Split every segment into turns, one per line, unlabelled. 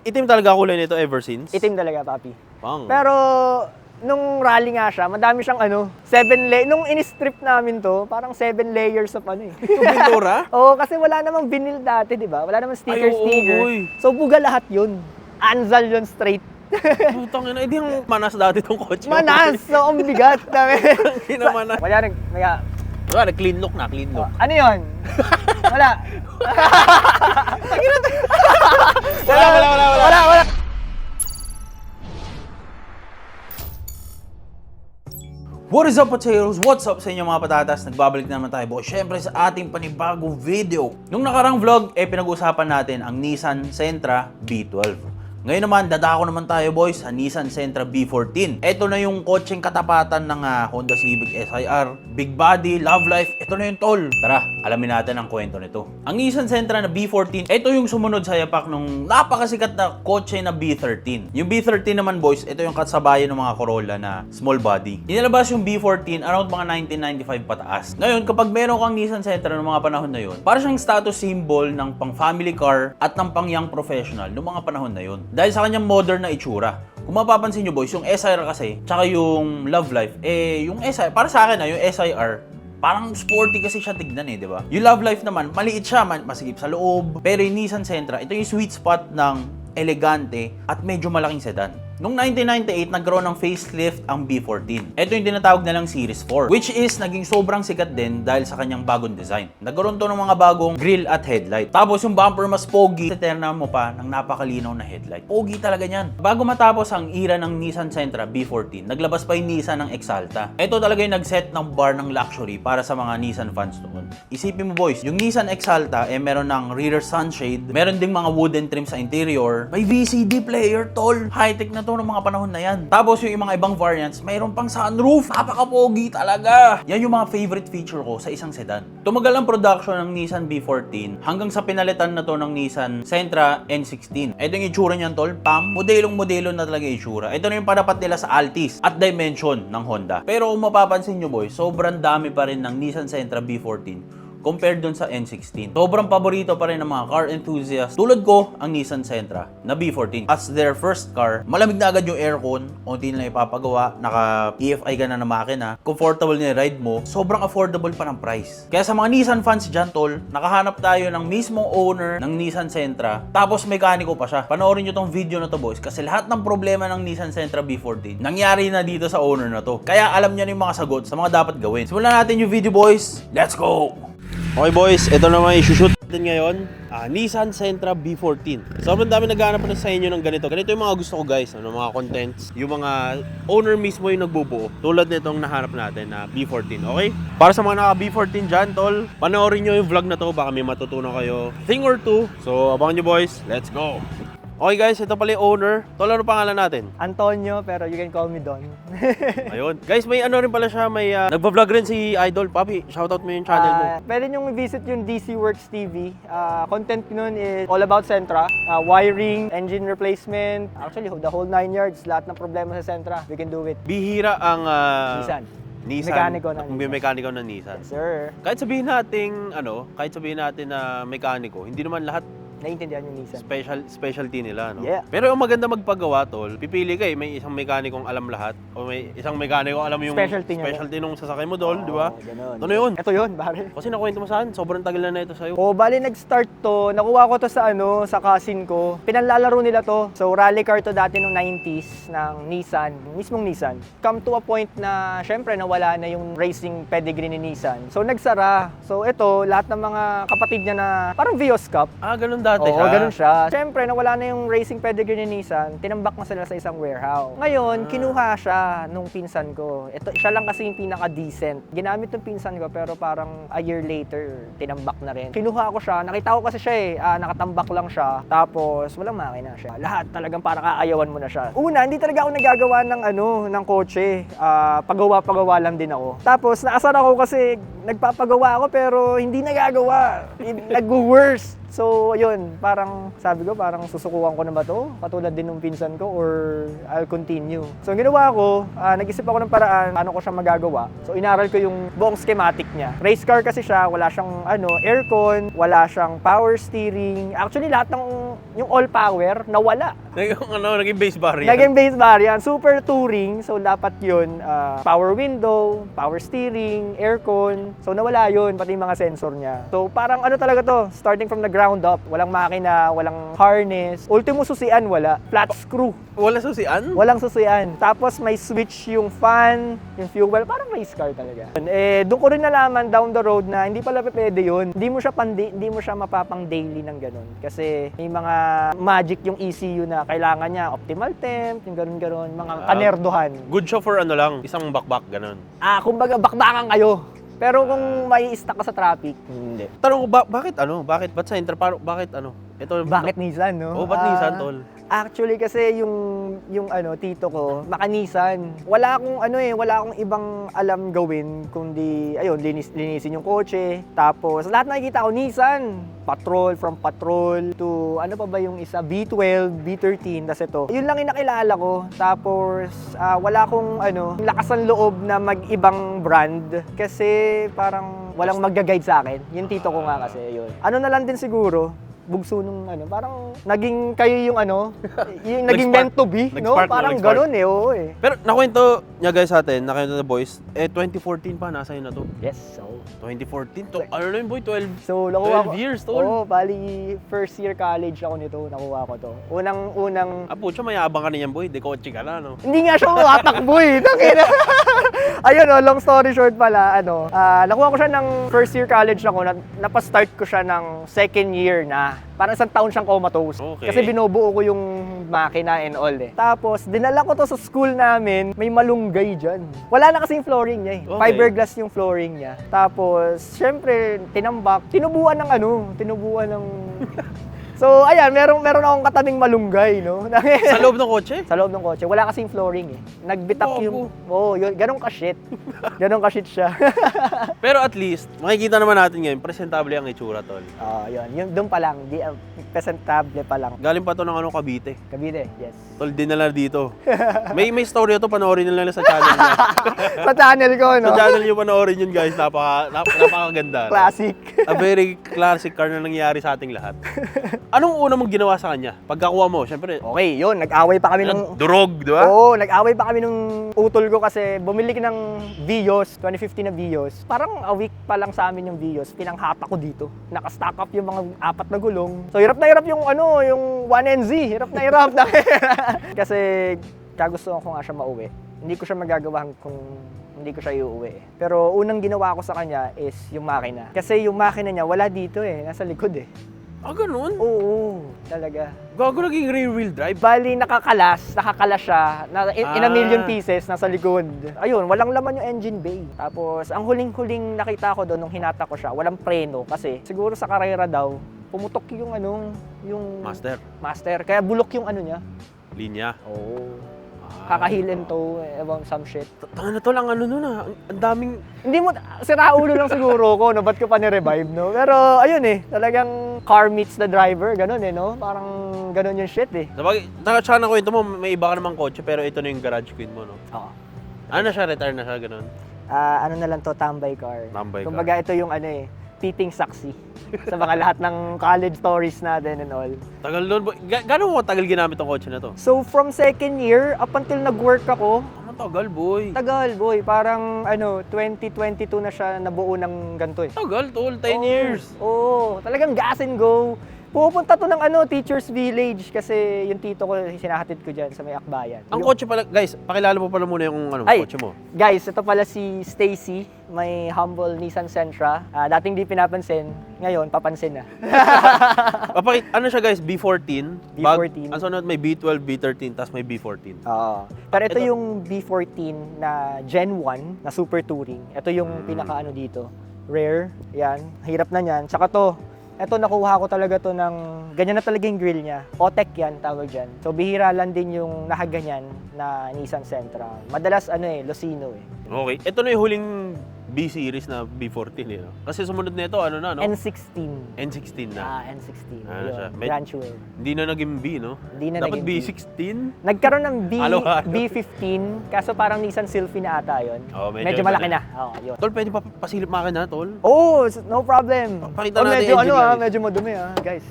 Itim talaga kulay nito ever since?
Itim talaga, papi.
Pang.
Pero, nung rally nga siya, madami siyang nung in-strip namin to, parang 7 layers of
Yung pintura?
Oo, kasi wala namang vinyl dati, di ba? Wala namang
Ay, oo,
sticker.
boy.
So, buga lahat yun. Anzal yun straight.
Putang ina, hindi yung manas dati tong kotse.
Manas! So, ang bigat.
Hindi na manas.
Wala,
Wala, clean look na, clean look.
ano yun? Wala. Wala.
What is up, potatoes? What's up sa inyo mga patatas? Nagbabalik na naman tayo, boy. Syempre sa ating panibagong video. Nung nakarang vlog, pinag-usapan natin ang Nissan Sentra B12. Ngayon naman, dadako naman tayo, boys, sa Nissan Sentra B14. Ito na yung kotseng katapatan ng Honda Civic SIR. Big body, love life, ito na yung tol. Tara, alamin natin ang kwento nito. Ang Nissan Sentra na B14, ito yung sumunod sa yapak nung napakasikat na kotse na B13. Yung B13 naman, boys, ito yung kasabayan ng mga Corolla na small body. Inilabas yung B14 around mga 1995 pataas. Ngayon, kapag meron kang Nissan Sentra ng mga panahon na yun, para siyang status symbol ng pang family car at ng pang young professional ng mga panahon na yun. Dahil sa kanyang modern na itsura. Kung mapapansin nyo, boys, yung SIR kasi, tsaka yung Love Life, yung SIR, para sa akin yung SIR, parang sporty kasi siya tignan di ba? Yung Love Life naman, maliit siya, masigip sa loob. Pero yung Nissan Sentra, ito yung sweet spot ng elegante at medyo malaking sedan. Noong 1998, nagkaroon ng facelift ang B14. Ito yung tinatawag nilang Series 4, which is naging sobrang sikat din dahil sa kanyang bagong design. Nagkaroon to ng mga bagong grill at headlight. Tapos yung bumper mas pogi, terna mo pa ng napakalinaw na headlight. Pogi talaga niyan. Bago matapos ang era ng Nissan Sentra B14, naglabas pa yung Nissan ng Exalta. Ito talaga yung nag-set ng bar ng luxury para sa mga Nissan fans noon. Isipin mo, boys, yung Nissan Exalta meron ng rear sunshade, meron ding mga wooden trim sa interior, may VCD player, tol. High-tech na to ng mga panahon na yan. Tapos yung mga ibang variants, mayroon pang sunroof. Napaka-pogi talaga. Yan yung mga favorite feature ko sa isang sedan. Tumagal ang production ng Nissan B14 hanggang sa pinalitan na to ng Nissan Sentra N16. Ito yung itsura niyan, tol. Pam, modelong-modelo na talaga yung itsura. Ito na yung panapat nila sa Altis at Dimension ng Honda. Pero kung mapapansin nyo, boy, sobrang dami pa rin ng Nissan Sentra B14 compared dun sa N16. Sobrang paborito pa rin ng mga car enthusiasts tulad ko ang Nissan Sentra na B14. As their first car, malamig na agad yung aircon, unti na ipapagawa, naka EFI ka na makina, comfortable na ride mo, sobrang affordable pa ng price. Kaya sa mga Nissan fans dyan, tol, nakahanap tayo ng mismong owner ng Nissan Sentra, tapos mekaniko pa siya. Panoorin nyo tong video na to, boys, kasi lahat ng problema ng Nissan Sentra B14 nangyari na dito sa owner na to. Kaya alam niya na yung mga sagot sa mga dapat gawin. Simulan natin yung video, boys. Let's go!
Okay, boys, ito naman i-shoot natin ngayon. Nissan Sentra B14. Sobrang dami naghahanap na sa inyo ng ganito. Ganito yung mga gusto ko, guys. Mga contents. Yung mga owner mismo yung nagbubuo. Tulad nitong nahanap natin na B14. Okay? Para sa mga naka B14 dyan, tol, panoorin nyo yung vlog na to. Baka may matutunan kayo thing or two. So, abangan nyo, boys. Let's go! Okay, guys, ito pala yung owner. Tol, ano pangalan natin?
Antonio, pero you can call me Don.
Ayun. Guys, may ano rin pala siya. May nagpa-vlog rin si Idol. Papi, shoutout mo yung channel mo.
Pwede nyo visit yung DC Works TV. Content nun is all about Sentra. Wiring, engine replacement. Actually, the whole 9 yards. Lahat ng problema sa Sentra, we can do it.
Bihira ang
Nissan.
Nissan.
Mekaniko ng
Nissan. Mekaniko ng Nissan.
Yes, sir.
Kahit sabihin natin na mekaniko, hindi naman lahat
Naiintindihan yung Nissan.
specialty nila, no?
Yeah.
Pero yung maganda magpagawa, tol, pipili ka may isang mekanikong alam lahat o may isang mekaniko alam yung specialty nung sasakay mo, tol, di ba?
Ganun.
Ano yun?
Ito yun, pare.
Kasi nakwento mo saan, sobrang tagal na ito sa'yo.
Bali nag-start to, nakuha ko to sa cousin ko. Pinanlalaro nila to. So rally car to dati nung 90s ng Nissan, mismong Nissan. Come to a point na syempre nawala na yung racing pedigree ni Nissan. So nagsara. So ito, lahat ng mga kapatid niya na parang Vios Cup.
Ganun dati
Oo,
siya.
ganun siya. Siyempre, nawala na yung racing pedigree ni Nissan, tinambak na sila sa isang warehouse. Ngayon, kinuha siya nung pinsan ko. Ito, siya lang kasi yung pinaka-decent. Ginamit ng pinsan ko, pero parang a year later, tinambak na rin. Kinuha ko siya, nakita ko kasi siya nakatambak lang siya. Tapos, walang makina siya. Lahat talagang parang aayawan mo na siya. Una, hindi talaga ako nagagawa ng kotse. Pagawa-pagawa lang din ako. Tapos, naasar ako kasi nagpapagawa ako, pero hindi nagagawa. Nag-worse. So, yun, parang sabi ko, parang susukuhan ko na ba to? Katulad din ng pinsan ko or I'll continue. So, ang ginawa ko, nag-isip ako ng paraan paano ko siya magagawa. So, inaral ko yung buong schematic niya. Race car kasi siya, wala siyang aircon, wala siyang power steering. Actually, lahat ng yung all power, nawala.
Naging base variant.
Naging base variant, super touring. So, dapat yun, power window, power steering, aircon. So, nawala yun, pati yung mga sensor niya. So, parang ano talaga to, starting from the ground up. Walang makina, walang harness. Ultimo susian, wala. Flat screw.
Wala susian?
Walang susian. Tapos, may switch yung fan, yung fuel. Parang race car talaga. Doon ko rin nalaman down the road na hindi pala pwede yun. Hindi mo siya mapapang daily ng ganun. Kasi may mga magic yung ECU na kailangan niya, optimal temp, yung ganun-ganun, mga kanerduhan.
Good siya for ano lang, isang bakbak, ganun.
Kumbaga, bakbakan kayo. Pero kung may stuck ka sa traffic, hindi.
Tanong ko, bakit ano? Ba't sa Inter? Bakit ano? Ito,
Bakit Nissan, no?
ba't Nissan, tol?
Actually kasi yung tito ko, naka-Nissan. Wala akong ibang alam gawin kundi linisin yung kotse. Tapos lahat nakikita ko Nissan, from patrol to ano pa ba yung isa, B12, B13, tas ito. Yun lang yung nakilala ko. Tapos wala akong lakas ng loob na mag-ibang brand kasi parang walang magga-guide sa akin. Yung tito ko nga kasi yun. Ano na lang din siguro, bugso nung parang naging kayo yung yung naging meant to be, no? Parang gano'n oo eh.
Pero nakwento niya guys sa atin, nakwento na boys, 2014 pa, nasa yun na to.
Yes, so
2014 to, ano na yun boy, 12
nakuha
12 years, tol.
Oo, bali first year college ako nito, nakuha ko to. Unang
Pucha, mayabang ka niyan boy, de kotse ka na, no?
hindi nga siya matakbo eh. Tangina. Ayun long story short pala, nakuha ko siya ng first year college ako, napastart ko siya ng second year na. Parang isang taon siyang comatose.
Okay.
Kasi binubuo ko yung makina and all eh. Tapos, dinala ko to sa school namin, may malunggay dyan. Wala na kasi yung flooring niya eh.
Okay.
Fiberglass yung flooring niya. Tapos, syempre, tinubuan ng... So, ayan, meron akong katabing malunggay, no?
Sa loob ng kotse?
Sa loob ng kotse. Wala kasing flooring eh. Nagbitak yung... yun, ganun ka-shit. Ganun ka-shit siya.
Pero at least, makikita naman natin ngayon, presentable ang itsura, tol.
Yun. Yung doon pa lang. Presentable pa lang.
Galing pa to ng Cavite.
Cavite, yes.
Tol, dinala dito. May story to, panoorin nila sa channel niya.
Sa channel ko, no?
Sa channel niyo panoorin yun guys, napakaganda.
Classic.
A very classic car na nangyayari sa ating lahat. Anong una mong ginawa sa kanya? Pagkakuha mo, syempre,
Okay, yun. Nag-away pa kami nung...
durog, di ba?
Oo, nag-away pa kami nung utol ko kasi bumili ka ng Vios, 2015 na Vios. Parang a week pa lang sa amin yung Vios. Pinanghata ko dito. Naka-stack up yung mga 4 na gulong. So, hirap na hirap yung yung 1NZ. Hirap na hirap. Kasi, kagustuhan ko nga siya mauwi. Hindi ko siya magagawa kung hindi ko siya iuwi. Pero unang ginawa ko sa kanya is yung makina. Kasi yung makina niya wala dito eh. Nasa likod eh.
Ganun?
Oo, talaga.
Gago naging rear wheel drive.
Bali, nakakalas siya, in a million pieces, nasa likod. Ayun, walang laman yung engine bay. Tapos, ang huling-huling nakita ko doon nung hinata ko siya, walang preno kasi siguro sa karera daw, pumutok yung yung master. Kaya bulok yung niya.
Linya.
Oo. Kakahilin to, some shit.
Tanga na to lang nun ang daming...
Hindi mo, sira ulo lang siguro ko, no? Ba't ko pa ni-revive, no? Pero, ayun eh, talagang car meets the driver, ganun eh, no? Parang ganun yung shit eh.
Sabagay, tsaka na kwento mo, may iba ka namang kotse, pero ito na yung garage queen mo, no?
Oo.
Ano na siya, retire na siya, ganun?
Ano na lang to, tambay car. Kumbaga ito yung peeping saksi sa mga lahat ng college stories natin and all.
Tagal nun, gano'n mo tagal ginamit ang kotse na to?
So from second year, up until nag-work ako,
Tagal, boy.
Tagal, boy. Parang 2022 na siya nabuo ng ganito eh.
Tagal, tol. 10 years.
Oo. Talagang gas and go. Pupunta to ng Teachers Village kasi yung tito ko sinahatid ko dyan sa may Akbayan.
Ang kotse pala, guys, pakilala mo pala muna yung kotse mo.
Guys, ito pala si Stacy, may humble Nissan Sentra. Dating di pinapansin, ngayon papansin na.
Ano siya guys, B14.
B14.
Ang sunod may B12, B13, tapos may B14.
Oo. Pero ito yung B14 na Gen 1 na Super Touring. Ito yung pinaka dito. Rare, yan. Hirap na yan. Tsaka to, ito nakuha ko talaga to ng, ganyan na talaga yung grill niya. Otek yan, tawag dyan. So bihira lang din yung nakaganyan na Nissan Sentra. Madalas Lucino eh.
Okay. Ito na yung huling B-series na B14 eh. No? Kasi sumunod na ito, no?
N16.
N16 na.
N16.
Siya.
Grand Tour.
Hindi na naging B, no?
Hindi na
dapat
naging
B16?
Nagkaroon ng
Halo-halo.
B15, kaso parang Nissan Sylphy na ata yun.
Medyo
malaki na. Yun.
Tol, pwede pa pasilip makina, tol?
Oh, no problem.
Pakita natin
medyo
engine guys.
medyo madumi guys.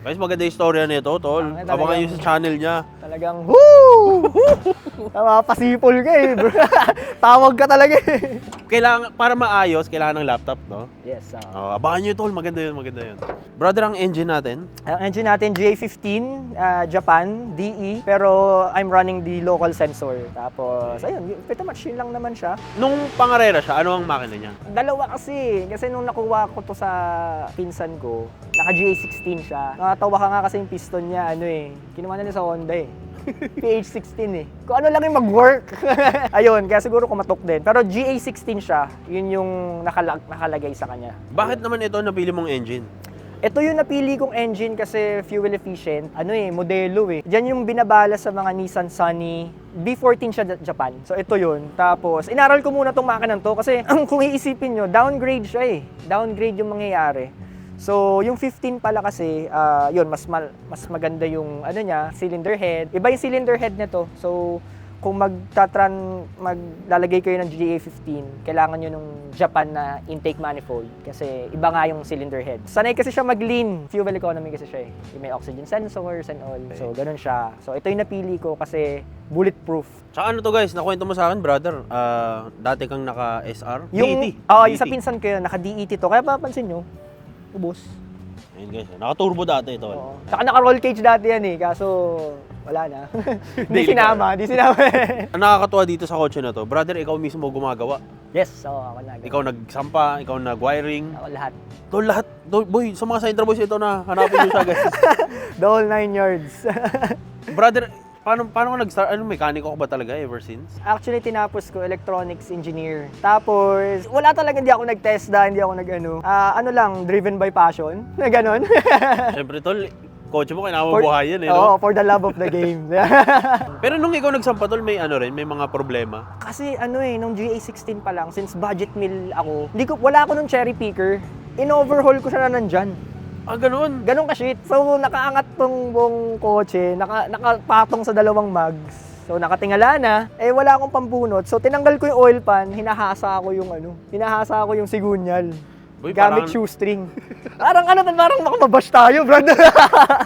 Guys, maganda yung istorya nito, tol.
Talagang-
Abangan nyo sa channel niya.
Talagang, woo! Pasipol ka eh, bro. Tawag ka talaga eh.
Kailangan, para maayos, kailangan ng laptop, no?
Yes,
Abangan nyo, tol. Maganda yun, maganda yun. Brother, ang engine natin,
Ang engine natin, GA15, Japan, DE, pero I'm running the local sensor. Tapos, ayun, pretty much yun lang naman siya.
nung pangarera siya, ano ang makina niya?
Dalawa kasi nung nakuha ko to sa pinsan ko, naka GA16 siya. Nakatawa ka nga kasi yung piston niya, kinuha na niya sa Honda eh. PH16 eh. Kung ano lang yung mag-work. Ayun, kaya siguro kumatok din. Pero GA16 siya, yun yung nakalagay sa kanya.
Bakit naman ito napili mong engine?
Ito yung napili kong engine kasi fuel efficient. Modelo eh. Diyan yung binabala sa mga Nissan Sunny. B14 siya Japan. So ito yun. Tapos, inaral ko muna tong makinang to kasi kung iisipin nyo, downgrade siya eh. Downgrade yung mangyayari. So, yung 15 pala kasi, yun, mas maganda yung niya, cylinder head. Iba yung cylinder head nito. So, kung maglalagay kayo ng GA15, kailangan nyo nung Japan na intake manifold kasi iba nga yung cylinder head. Sanay kasi siya mag-lean. Fuel economy kasi siya eh. May oxygen sensors and all. So, ganun siya. So, ito yung napili ko kasi bulletproof.
Tsaka ano to guys, nakwento mo sa akin, brother, dati kang naka-SR?
Yung,
DET.
yung sa pinsan ko yun, naka-DET to. Kaya papansin nyo, ubos.
Ayun guys, naka-turbo dati ito.
Oo. Saka naka-roll cage dati yan eh, kaso wala na. Di
Daily
sinama.
Ang nakakatuwa dito sa kotse na to, brother, ikaw mismo gumagawa.
Yes, ako na.
Ikaw nagsampa, ikaw nag-wiring.
Ako lahat.
To lahat, boy, sa mga Sintra boys ito na, hanapin nyo siya guys.
The whole 9 yards.
Brother, paano ka nag-start? Mekaniko ka ba talaga ever since?
Actually, tinapos ko electronics engineer. Tapos, wala talaga, hindi ako nag-TESDA, hindi ako driven by passion. Na ganon.
Siyempre tol, kotse mo kailangan mo buhayin eh,
Oo,
no?
for the love of the game.
Pero nung ikaw nagsampa tol, may may mga problema.
Kasi nung GA16 pa lang, since budget meal ako, wala ako nung cherry picker. In-overhaul ko siya na nandyan.
Ah, ganun.
Ganun ka-shit. So, nakaangat tong buong kotse, nakapatong sa dalawang mags. So, nakatingala na. Wala akong pambunot. So, tinanggal ko yung oil pan, hinahasa ko yung sigunyal.
Boy,
Gamit shoestring. parang makamabash tayo, brad.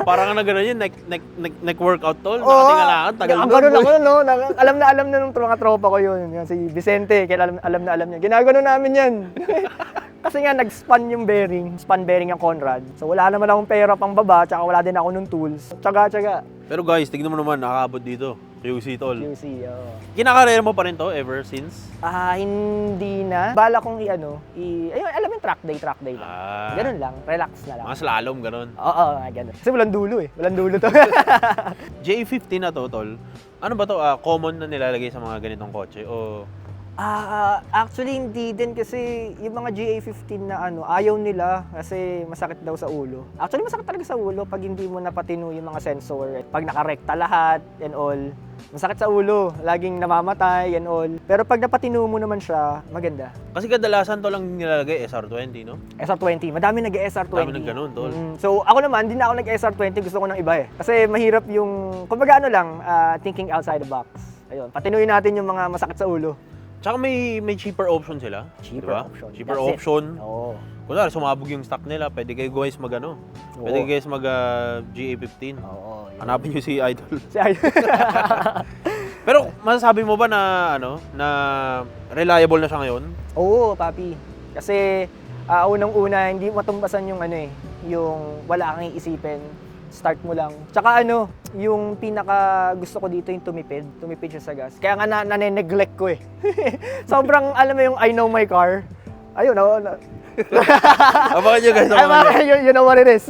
Parang na ganun yun, neck workout tol.
Oo.
Nakatingalaan, tagal
Ang
doon,
ganun
boy.
ako, no? Alam na ng mga tropa ko yun. Yan, si Vicente, kaya alam niya. Ginagano namin yan. Kasi nga, nag-span yung bearing. Span bearing yung Conrad. So, wala naman akong pera pang baba, tsaka wala din ako nung tools. Tsaga.
Pero guys, tignan mo naman, nakakaabot dito. QC tol.
QC, oo.
Kinakarera mo pa rin to ever since?
Hindi na. Bala kong ayun, alam mo yung track day lang.
Ah.
Ganun lang, relax na lang.
Mga slalom, ganun.
Oo, ganun. Kasi walang dulo eh. Walang dulo to.
J15 na to, tol. Ano ba to? Common na nilalagay sa mga ganitong kotse? O
Actually, hindi din kasi yung mga GA15 na ayaw nila kasi masakit daw sa ulo. Actually, masakit talaga sa ulo pag hindi mo napatino yung mga sensor. Pag nakarekta lahat and all, masakit sa ulo. Laging namamatay and all. Pero pag napatino mo naman siya, maganda.
kasi kadalasan to lang nilalagay SR20, no?
SR20. Madami nag-SR20.
Dami ng ganun, tol.
So, ako naman, hindi na ako nag-SR20. Gusto ko ng iba eh. Kasi mahirap yung, kumbaga thinking outside the box. Ayun, patinuin natin yung mga masakit sa ulo.
Tsaka may cheaper option sila.
Cheaper
diba?
option.
Cheaper
That's it.
option.
Oo.
Kunwari, sumabog yung stock nila, pwede kayo guys mag Pwede kayo guys mag GA15.
Oo. Yun.
Hanapin nyo si Idol.
Si Ay-
Pero masasabi mo ba na na reliable na siya ngayon?
Oo, papi. Kasi unang-una, hindi matumbasan yung yung wala kang iisipin. Start mo lang. Tsaka yung pinaka gusto ko dito yung tumipid siya sa gas. Kaya nga nane-neglect ko eh. Sobrang, alam mo yung I know my car. Ayun,
Abangan nyo guys, abangan nyo.
you know what it is.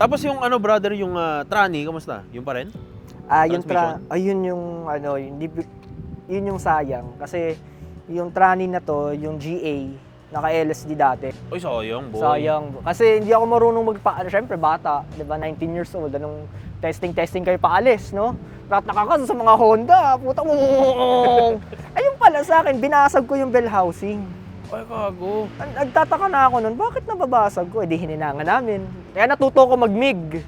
Tapos yung brother, yung tranny, kamusta? Yung pa rin?
Ayun yung yun yung sayang kasi yung tranny na to, yung GA, naka-LSD dati.
Oy, sayang, boy.
Sayang. Kasi hindi ako marunong syempre bata, 'di ba? 19 years old, anong testing kayo paalis, no? Nakaka sa mga Honda, puta mo. Ayun pala sa akin, binasag ko yung bell housing.
Ay, kago.
Nagtataka na ako nun, bakit nababasag ko? Di hininangan namin. Kaya natuto ko mag-MIG.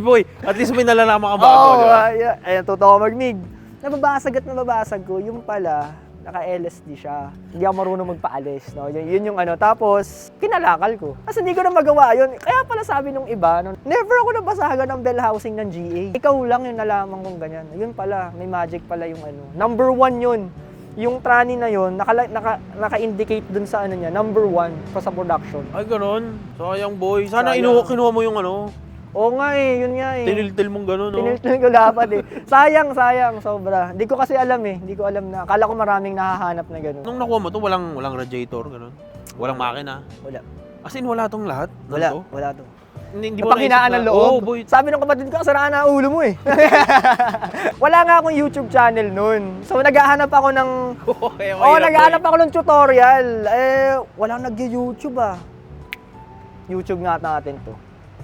Boy, at least may nalalaman ka bago, di ba?
Natuto ko mag-MIG. Nababasag ko. Yung pala, naka-LSD siya. Hindi ako marunong magpaalis, no? Yun yung ano. Tapos, kinalakal ko. Kasi hindi ko na magawa yun. Kaya pala sabi nung iba, no, never ako nabasagan ng bell housing ng GA. Ikaw lang yung nalaman kong ganyan. Yun pala, may magic pala yung ano. Number 1 yun. Yung trani na yun, naka-indicate dun sa ano niya, number 1 sa production.
Ay, ganun. Sayang, boy. Sana
Sayang.
kinuha mo yung ano.
Oo nga eh, yun nga eh.
Tiniltil mong ganun, no?
Tiniltil ko dapat eh. Sayang, sobra. Hindi ko kasi alam eh. Hindi ko alam na. Akala ko maraming nahahanap na gano'n.
Nung nakuha mo to, walang radiator, ganun. Walang makina.
Wala.
As in, wala tong lahat?
Wala. Wala to.
Hindi mo
Napanghinaan ng loob.
Oo, boy.
Sabi ng kapatid ko, saraan na ulo mo eh. Wala nga akong YouTube channel nun. So naghahanap ako ng... naghahanap ako ng tutorial. Walang nag-YouTube ah. YouTube nga natin to.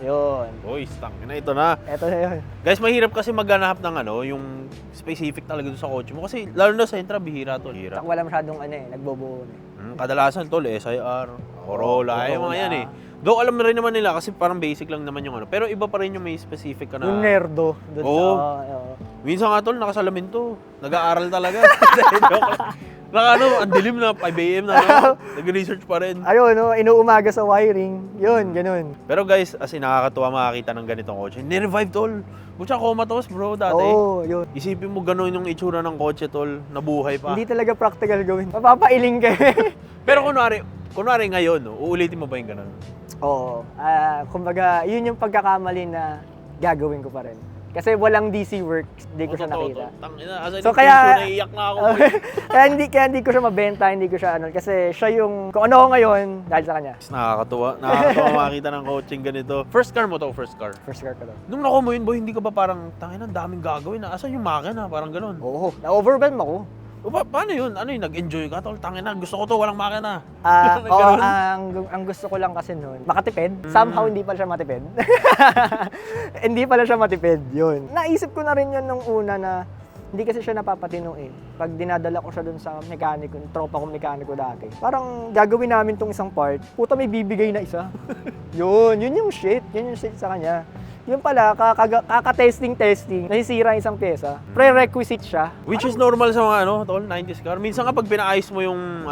Yun.
Boy, stang na ito na.
Eto na yun.
Guys, mahirap kasi maghanap ng ano, yung specific talaga doon sa kotse mo. Kasi lalo na sa Sentra, bihira to. Hirap.
Wala masyadong nagbobuo eh.
Kadalasan tol, SIR, Corolla, yung mga yan eh. Though alam na rin naman nila kasi parang basic lang naman yung ano. Pero iba pa rin yung may specific ka na.
Yung nerdo.
Oo. Minsan nga tol, nakasalamin to. Nag-aaral talaga. Ang dilim na, 5 AM na. Nag-research pa rin.
Ayun, no, inuumaga sa wiring. Yun, ganun.
Pero guys, as in nakakatuwa makakita ng ganitong kotse. Ni-revive tol. Butya comatose bro dati.
Oo, yun.
Isipin mo ganun yung itsura ng kotse tol, nabuhay pa.
Hindi talaga practical gawin. Mapapailing ka.
Pero kunwari ngayon, no, uulitin mo ba yung ganun?
Oo. Kumbaga, yun yung pagkakamali na gagawin ko pa rin. Kasi walang DC works, hindi ko siya nakita.
So kaya naiiyak na ako.
kaya hindi ko siya mabenta, hindi ko siya ano kasi siya yung kung ano ako ngayon dahil sa kanya.
Nakakatuwa makita ng coaching ganito. First car mo to, first car.
First car ko to.
Nung nakuha mo yun, boy, hindi ka ba parang tangina, daming gagawin na. Asan yung makina? Parang ganun.
Oo, na-overwhelm ako.
O, paano yun? Ano yun? Nag-enjoy ka tol? Tangina, gusto ko to, walang makina.
Ang gusto ko lang kasi noon, makatipid. Somehow hindi pala siya matipid. Hindi pala siya matipid, yun. Naisip ko na rin yun nung una na hindi kasi siya napapatino eh. Pag dinadala ko siya dun sa mekaniko, tropa kong mekaniko dati, parang gagawin namin tong isang part, puta may bibigay na isa. Yun yung shit sa kanya. Yung pala, kaka-testing, nasisira isang pyesa. Prerequisite siya.
Which is normal sa mga tol, 90s car. Minsan kapag pinaayos mo yung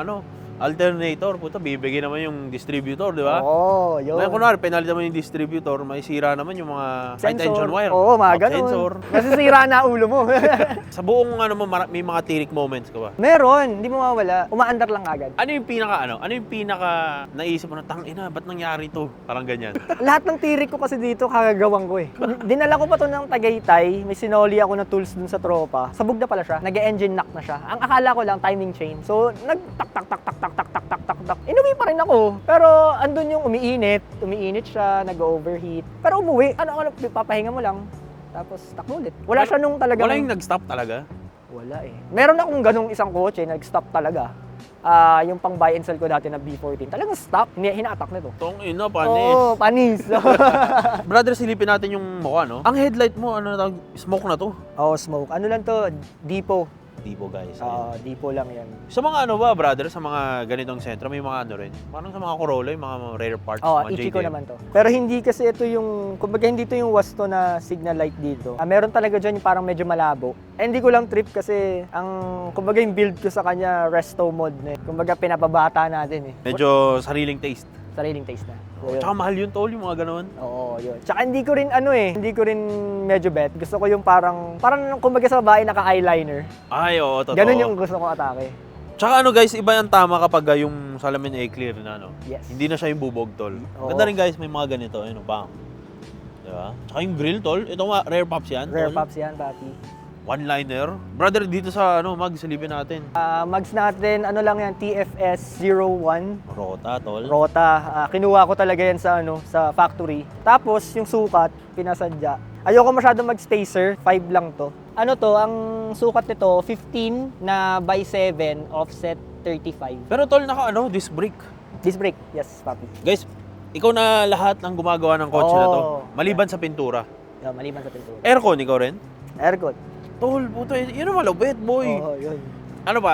alternator, puta, bibigay naman yung distributor, di ba?
Oo, yun.
Ngayon, kunwari, penalitan mo yung distributor, may sira naman yung mga high tension wire.
Oo, mga ganun.
Sensor.
Nasisira na ulo mo.
Sa buong mo, may mga tirik moments ka ba?
Meron, hindi mo mawala. Umaandar lang agad.
Ano yung pinaka naisip mo na, tangina, ba't nangyari to? Parang ganyan.
Lahat ng tirik ko kasi dito, kagagawang ko eh. Dinala ko pa to ng Tagaytay, may sinoli ako na tools dun sa tropa. Sabog na pala siya, nag-engine knock na siya. Ang akala ko lang, timing chain. So, nag-tak-tak-tak-tak-tak. Inuwi pa rin ako. Pero andun yung umiinit siya, nag-overheat. Pero umuwi, papahinga mo lang. Tapos takbo ulit. Wala siya nung talagang...
Wala yung nag-stop talaga?
Wala eh. Meron akong ganung isang kotse, nag-stop talaga. Yung pang buy and sell ko dati na B14, talagang stop, hina-attack nito.
Tong ina, panis.
Oo, panis.
Brother, silipin natin yung mukha, no? Ang headlight mo, smoke na to?
Oo, smoke. Ano lang to, Depo.
Depo, guys.
Depo lang yan.
Sa mga brother, sa mga ganitong sentro, may mga rin. Parang sa mga Corolla, yung mga rare parts, mga
Ichiko
JDM.
naman to. Pero hindi kasi ito yung, kumbaga hindi to yung wasto na signal light dito. Meron talaga dyan yung parang medyo malabo. Hindi ko lang trip kasi kumbaga yung build ko sa kanya, resto mode na. Kumbaga pinapabata natin eh.
Medyo sariling taste.
Sariling taste na.
Tsaka mahal yun, tol, yung mga ganun.
Oo, yun. Tsaka hindi ko rin medyo bet. Gusto ko yung parang kumbaga sa babae naka-eyeliner.
Ay, oo, totoo.
Ganun yung gusto ko atake.
Tsaka guys, iba yung tama kapag yung salamin ay clear na,
Yes.
Hindi na siya yung bubog, tol.
Oo.
Ganda rin guys, may mga ganito, bang. Diba? Tsaka yung grill, tol. Ito nga, rare pops yan,
Rare
tol.
pops yan, papi.
One-liner. Brother, dito sa mag, silipin natin.
Mags natin, lang yan, TFS 01.
Rota, tol.
Rota. Kinuha ko talaga yan sa sa factory. Tapos yung sukat, pinasadya. Ayoko masyadong mag-spacer, 5 lang to. Ang sukat nito, 15 na by 7, offset 35.
Pero tol, disc brake.
Disc brake, yes, papi.
Guys, ikaw na lahat ng gumagawa ng kotse na to.
Oo.
Maliban sa pintura.
Maliban sa pintura.
Aircon, ikaw rin?
Aircon.
Tol, puto, yun ang malupit, boy.
Oo, yun.
Ano ba,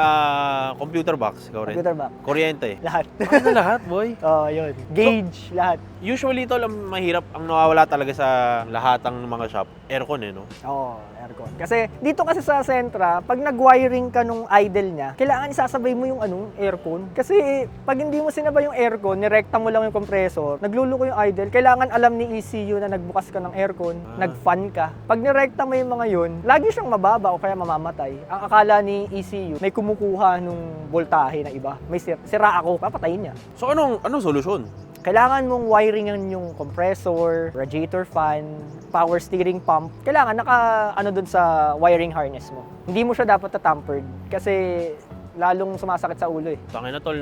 computer box? Ikaw rin?
Computer box.
Kuryente.
Lahat.
Ano lahat, boy?
Yun. Gauge, lahat.
Usually ito lang mahirap, ang nawawala talaga sa lahatang mga shop, aircon eh, no?
Oo, aircon. Kasi dito kasi sa Sentra, pag nag-wiring ka nung idle niya, kailangan isasabay mo yung aircon. Kasi pag hindi mo sinabay yung aircon, nirekta mo lang yung compressor, nagluluko yung idle, kailangan alam ni ECU na nagbukas ka ng aircon, nag-fan ka. Pag nirekta mo yung mga yun, lagi siyang mababa o kaya mamamatay. Ang akala ni ECU, may kumukuha nung voltahe na iba. May sira ako, papatayin niya.
So anong solusyon?
Kailangan mong wiringan yung compressor, radiator fan, power steering pump. Kailangan dun sa wiring harness mo. Hindi mo siya dapat tampered kasi lalong sumasakit sa ulo eh.
Tangin na tol,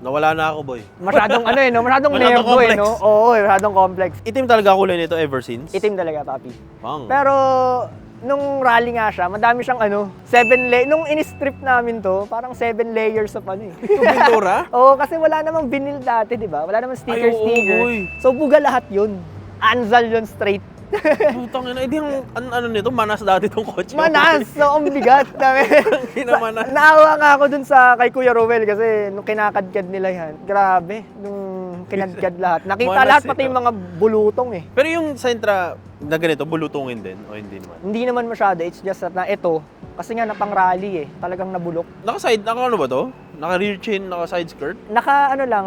nawala na ako, boy.
Masyadong masyadong
Masyadong
nervo
complex.
eh, no? Oo, masyadong complex.
Itim talaga kulay nito ever since?
Itim talaga, papi.
Pang.
Pero nung rally nga siya, madami siyang nung in-strip namin to, parang 7 layers of eh.
Ito pintura?
Oo, kasi wala namang vinyl dati, di ba? Wala namang sticker.
Ay, oo, boy.
So, buga lahat yun. Anzal yun straight.
Putang ina, edi yung ano nito, manas dati tong kotse.
Manas! So, ang bigat.
Kinamanas.
Naawa nga ako dun kay Kuya Rowel kasi nung kinakadkad nila yan, grabe. Nung kinadkad lahat. Nakita
Manas
lahat, pati
ito.
yung mga bulutong eh.
Pero yung Sentra na ganito, bulutungin din o hindi naman?
Hindi naman masyado. It's just that na ito, kasi nga napang rally eh. Talagang nabulok.
Naka ano ba to? Naka rear chin, naka side skirt?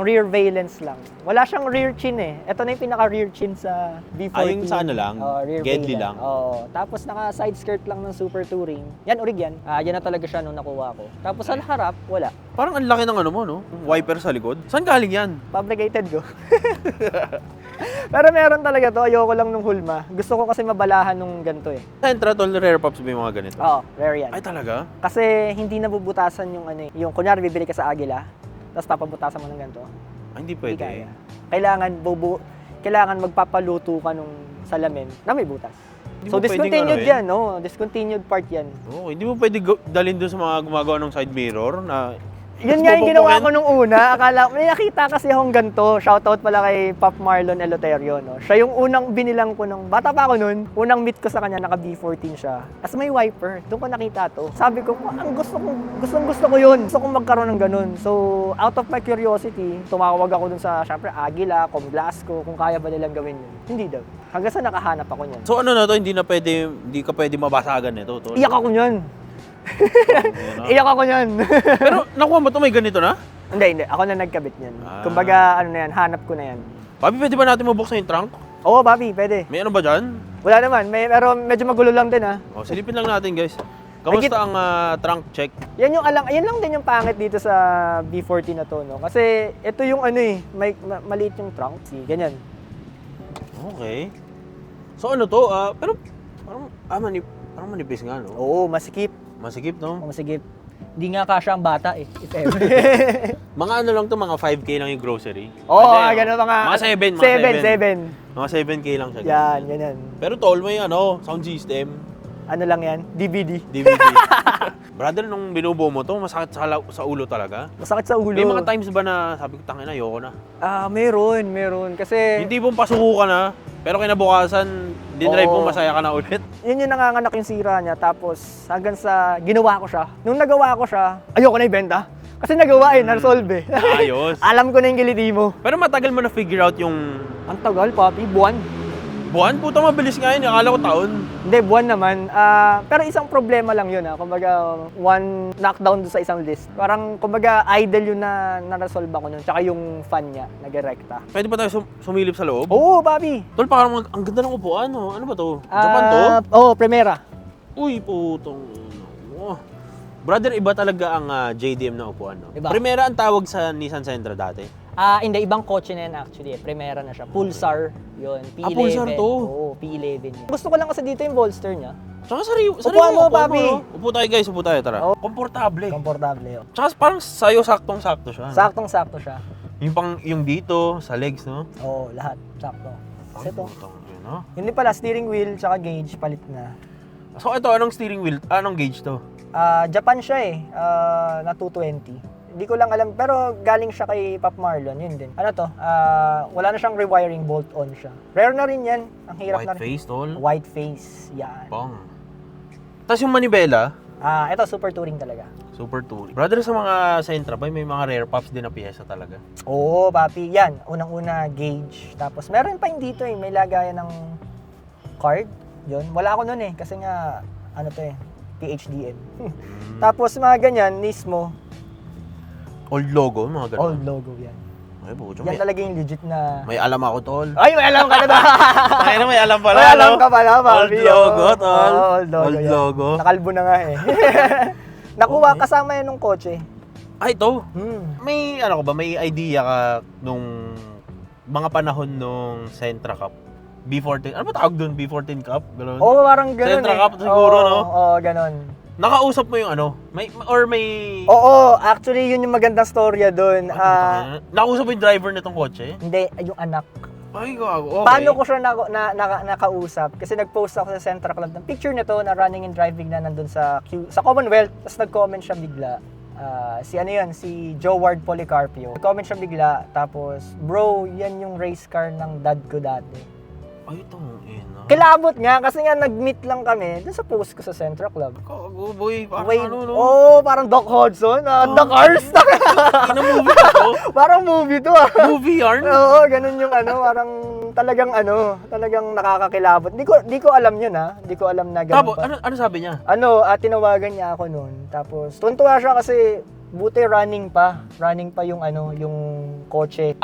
Rear valence lang. Wala siyang rear chin eh. Ito na yung pinaka rear chin sa B40.
Yung sa ano lang?
Rear
Gedli
valence.
lang?
Oo. Tapos naka side skirt lang ng Super Touring. Yan, orig yan. Yan na talaga siya nung nakuha ko. Tapos sa harap, wala.
Parang ang laki ng ano mo, no? Wiper sa likod. Saan galing yan?
Fabricated ko. Pero meron talaga to. Ayoko lang nung hulma. Gusto ko kasi mabalahan nung ganito eh.
Sentra, tol, rare pops ba yung mga ganito?
Oo, rare yan.
Ay, talaga?
Kasi hindi nabubutasan yung yung kunyari bibili ka sa Agila, tapos papabutasan mo ng ganito.
Ay, hindi
Hindi
pwede.
kaya. Kailangan magpapaluto ka nung salamin na may butas.
Hindi
So
mo pwedeng
discontinued
ano
yan, no? Discontinued part yan.
Oo, hindi mo pwede dalhin doon sa mga gumagawa ng side mirror na...
Yun nga yung ginawa ko
Pupukin.
nung una. Akala, may nakita kasi akong ganito. Shoutout pala kay Pop Marlon Eloterio, no? Siya yung unang binilang ko nung, bata pa ako nun, unang meet ko sa kanya, naka B14 siya. As may wiper, doon ko nakita to. Sabi ko, ang gusto ko yun. Gusto kong magkaroon ng ganun. So, out of my curiosity, tumawag ako dun sa, syempre, Agila, Comglasco, kung kaya ba nilang gawin yun. Hindi daw. Hanggang sa nakahanap ako niyan.
So ano na to, hindi ka pwede mabasagan nito, tol.
Iyak ako niyan. Iyak ako niyan.
Pero nakuha mo to, may ganito na?
Hindi. Ako na nagkabit niyan.
Ah.
Kumbaga, hanap ko na yan.
Papi, pwede ba natin mabuksan yung trunk?
Oo, Bobby, pwede.
May ano ba dyan?
Wala naman, pero medyo magulo lang din ha.
O, silipin lang natin, guys. Kamusta ang trunk check?
Yan lang din yung pangit dito sa B40 na to, no? Kasi ito yung may maliit yung trunk, ganyan.
Okay. So ano to? Pero parang manipis nga, no?
Oo, masikip.
Masikip, no?
Masikip. Hindi nga kasya ang bata eh, if ever.
Mga ano lang to, mga 5K lang yung grocery.
Oo,
Pwede,
ganun mga...
Mga 7.
7.
Mga 7K lang siya.
Yan, ganyan.
Pero tol, may sound system,
Ano lang yan? DVD.
DVD. Brother, nung binubuo mo to, masakit sa ulo talaga.
Masakit sa ulo.
May mga times ba na sabi ko, tangina, ayoko na.
Meron. Kasi...
Hindi pong pasuko ka na, pero kinabukasan, dinrive mo,
Oo.
masaya ka na ulit.
Yun yung nanganganak yung sira niya. Tapos hanggang sa ginawa ko siya. Nung nagawa ko siya, ayoko na ibenta. Kasi nagawa na-resolve eh.
Ayos.
Alam ko na yung giliti mo.
Pero matagal mo na figure out yung
Ang tagal, papi. Buwan.
buwan. Puta, mabilis nga yun. Akala ko taon.
Hindi, buwan naman. Pero isang problema lang yun. Kumbaga, one knockdown doon sa isang list. Parang, kumbaga, idle yun na resolve ako nun. Tsaka yung fan niya, nag-erekta.
Pwede ba tayo sumilip sa loob?
Oo, papi.
Tol, parang ang ganda ng upuan. No? Ano ba to? Japan to?
Oo, Primera.
Uy, putong. Oh. Brother, iba talaga ang JDM na upuan. No?
Iba.
Primera ang tawag sa Nissan Sentra dati.
Hindi, ibang kotse na yan actually. Primera na siya. Pulsar, yun. P11.
Pulsar to?
Oo, P11 yan. Gusto ko lang kasi dito yung bolster niya.
Tsaka sariwa
Upuan mo, papi.
no? Upo tayo guys, upo tayo, tara.
Oh.
Komportable.
Komportable yun.
Tsaka parang sa'yo saktong-sakto siya.
Saktong-sakto siya.
Yung dito, sa legs, no?
Oo, lahat. Sakto. Kasi ito.
Putong, yun, no?
Hindi pala, steering wheel tsaka gauge, palit na.
So ito, anong steering wheel? Anong gauge to?
Japan siya eh, na 220. Hindi ko lang alam, pero galing siya kay Pop Marlon, yun din. Ano to, wala na siyang rewiring, bolt-on siya. Rare na rin yan, ang hirap na
White
rin.
face, tol.
White face, yan.
Pang. Tapos yung manibela,
Ito, super touring talaga.
Super touring. Brother, sa mga Sentra ba, may mga rare pups din na piyesa talaga.
Oo, papi. Yan, unang-una, gauge. Tapos, meron pa yung dito may lagayan ng card. Yun. Wala ako nun kasi nga, PHDM. Tapos, mga ganyan, Nismo.
Old logo, mga ganun.
Old logo yan.
Ay, bucho.
Yan talaga yung legit na...
May alam ako, tol.
Ay, may alam ka na
Ay, may alam pala,
May alam
no?
ka pala, papi.
Old logo, tol.
Old logo.
Old
yan.
logo.
Nakalbo na nga Nakuha
Okay.
kasama yan ng kotse.
Ay, ito.
Hmm.
May, may idea ka nung mga panahon nung Sentra Cup? B14. Ano ba tawag doon? B14 Cup? Ganun.
Oo, parang ganun
Sentra Cup siguro, no?
Oo, ganun.
Nakausap mo yung may...
Oo, actually, yun yung magandang storya doon.
Nakausap mo yung driver nitong kotse?
Hindi, yung anak.
Ay, gago. Okay.
Paano ko siya nakausap? Kasi nag-post ako sa Central Club ng picture nito na running and driving na nandun sa Commonwealth. Tapos nag-comment siya bigla. Si Joe Ward Policarpio. Nag-comment siya bigla. Tapos, bro, yan yung race car ng dad ko dati.
Ay, itong ina.
Kilabot nga kasi nga nag-meet lang kami dun sa post ko sa Central Club.
Gago, boy. Parang
Wait,
ano, no?
parang Doc Hodgson. The Cars.
Ina movie na to?
Parang movie to
Movie yarn?
Oo, ganun yung parang talagang nakakakilabot. Di ko alam yun Di ko alam na ganun
Tapos,
pa.
ano sabi niya?
Tinawagan niya ako noon. Tapos, tuntua siya kasi buti running pa yung yung kotse.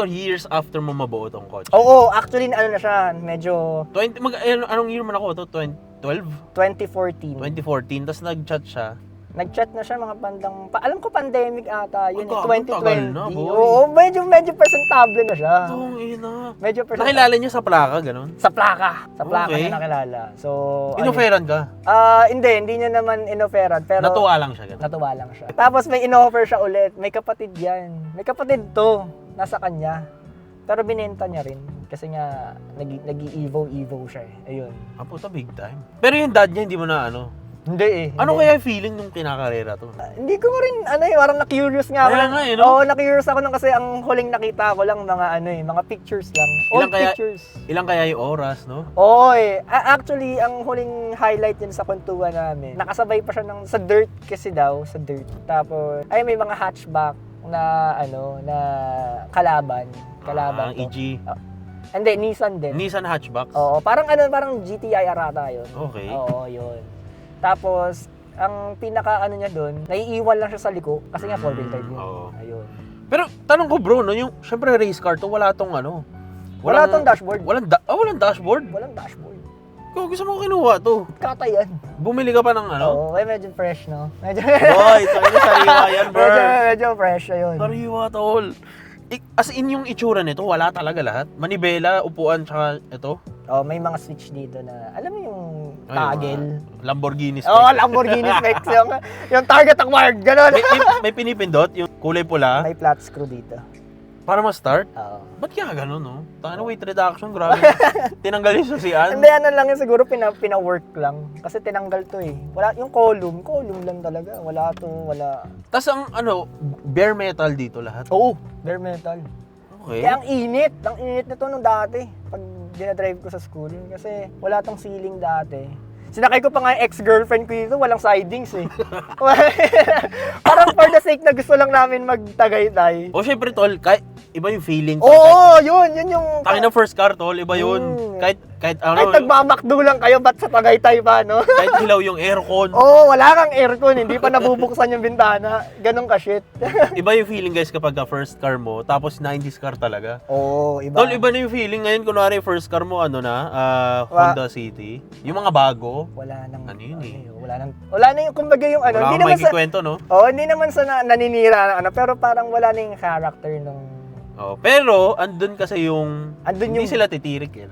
Years after mo mabuo tong kotse?
Oo, actually na siya, medyo
anong year man ako to? 2012?
2014.
2014, tapos nag-chat siya.
Nag-chat na siya mga bandang, alam ko pandemic ata, yun
Gago,
2020.
tagal na, boy.
Oo, medyo presentable na siya.
Itong ina.
Medyo presentable.
Nakilala niya sa plaka, ganun?
Sa plaka
Okay.
niya nakilala. So,
Inoferan ka?
hindi niya naman inoferan, pero
Natuwa lang siya, ganun?
natuwa lang siya. Tapos may inoffer siya ulit, may kapatid yan. May kapatid to, nasa kanya. Pero binenta niya rin kasi nga nag-i-evo siya Ayun.
Puta, big time. Pero yung dad niya, hindi mo na
Hindi
Ano
hindi.
kaya yung feeling nung kinakarera to?
Hindi ko rin, parang na-curious nga ako.
Kaya nga no?
Oo, na-curious ako nung kasi ang huling nakita ko lang mga mga pictures lang. Old pictures.
Ilang kaya yung oras, no?
Oo actually, ang huling highlight yun sa kwentuhan namin, nakasabay pa siya sa dirt kasi daw, sa dirt. Tapos, may mga hatchback na na kalaban to.
EG.
Hindi, Nissan din.
Nissan hatchback?
Oo, parang GTI Arata yun.
Okay.
Oo, yun. Tapos, ang pinaka niya doon, naiiwan lang siya sa liko kasi nga four-wheel drive yun.
Oo.
Ayun.
Pero tanong ko bro, no, yung syempre race car to, wala tong
Wala tong dashboard.
Walang dashboard?
Walang dashboard.
Kung gusto mo kinuha to,
Kata yan.
bumili ka pa ng
Oo, medyo fresh, no? Medyo,
Boy, ito yung sariwa yan, bro.
medyo fresh, ayun.
Sariwa, tol. As in yung itsura nito, wala talaga lahat. Manibela, upuan, tsaka ito.
Oh, may mga switch dito na, alam mo yung toggle?
Lamborghini spec.
Oo, Lamborghini specs. yung target acquired, gano'n.
may pinipindot, yung kulay pula,
May flat screw dito.
para ma-start.
Oo.
Ba't kaya ganun, no? Tangina, weight reduction, grabe. Tinanggal yung susian.
Hindi, lang yun siguro, pina-work lang. Kasi tinanggal to Wala, yung column lang talaga. Wala.
Tapos ang bare metal dito lahat.
Oo, bare metal.
Okay.
Kaya ang init nito nung dati. Pag dinadrive ko sa school. Kasi wala tong ceiling dati. Sinakay ko pa nga yung ex-girlfriend ko dito, walang sidings Parang for the sake na gusto lang namin magtagaytay.
O syempre, tol, kahit iba yung feeling.
Oo, yun yung...
Tangina first car, tol, iba yun. Kahit
Kahit nagmamakdo lang kayo, ba't sa Tagaytay pa, no?
kahit hilaw yung aircon.
Oo, wala kang aircon, hindi pa nabubuksan yung bintana. Ganun ka shit.
Iba yung feeling, guys, kapag first car mo, tapos 90s car talaga.
Oo, iba.
Tol, iba na yung feeling ngayon. Kunwari, first car mo, Honda City. Yung mga bago.
Wala nang...
Ano yun
Wala na yung, kumbaga yung
Wala
hindi
kang
naman sa...
kwento, no?
Hindi naman sa naninira, pero parang wala na yung character nung...
Pero, andun kasi yung...
Andun
hindi
yung-
sila titirik, eh.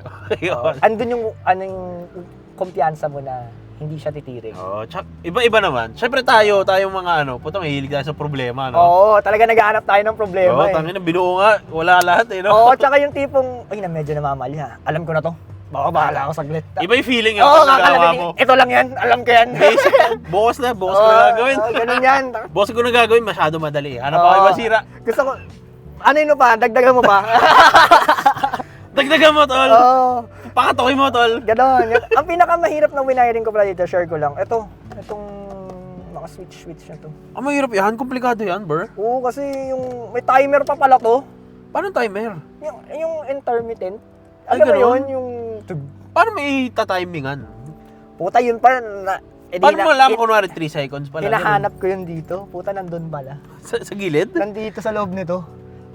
No?
Andun yung, yung kumpiyansa mo na hindi siya titirik.
Iba-iba naman. Siyempre tayong mga puto, mahilig tayo sa problema, no?
Oo, talaga naghahanap tayo ng problema
tangina, binuo nga. Wala lahat, eh, no?
Oo, tsaka yung tipong, ay, medyo namamali ha. Alam ko na to. Baka bahala ako saglit.
Iba yung feeling yung
Oo,
nagawa mo.
ito lang yan. Alam ko yan.
Basic. Bukas ko na gagawin.
Ganun yan.
Bukas ko na gagawin, masyado madali. Hanap ako yung masira.
Gusto ko, ano yun pa? Dagdagan mo pa?
Dagdagan mo, tol.
Oo.
Pakatokin mo, tol.
Ganon. Ang pinakamahirap na winiring ko pala dito, share ko lang. Itong naka-switch na to.
Mahirap yan. Komplikado yan, bro.
Oo, kasi yung may timer pa pala to.
Paano timer?
Yung intermittent.
Ay,
Alam mo
ganun?
yun, yung...
Paano may tatimingan?
Puta, yun pa na...
Paano mo alam kunwari 3 seconds pala?
Hinahanap ko yun dito. Puta, nandun pala.
Sa gilid?
Nandito sa loob nito.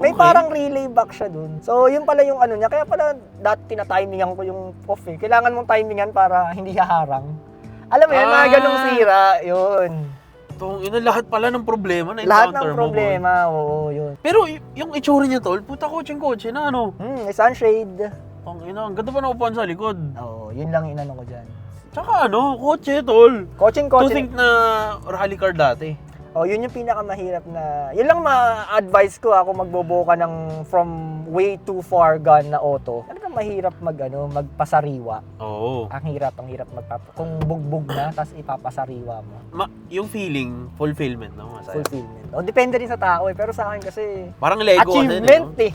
May
Okay.
parang relay back siya dun. So, yun pala yung ano niya. Kaya pala dati tinatimingan ko yung off eh. Kailangan mong timingan para hindi haharang. Alam mo yun, mga ganong sira. Yun.
Itong ina, lahat pala ng problema na
Lahat
encounter
ng problema, oo, yun.
Pero yung itsura niya, tol, puta kotse na ano.
May sunshade.
Ang ina, ang ganda pa ng upuan sa likod.
Oo, yun lang inano ko dyan.
Tsaka ano, kotse, tol.
Kotse.
To think na rally car dati.
Oh, yun yung pinakamahirap na... Yun lang ma-advise ko kung magbobo ka ng from way too far gun na auto. Ano na mahirap magpasariwa.
Oo.
Ang hirap kung bugbog na, tapos ipapasariwa mo.
Yung feeling, fulfillment, no? Masaya.
Fulfillment. O, depende rin sa tao eh. Pero sa akin kasi...
Parang Lego
achievement
kasi,
eh.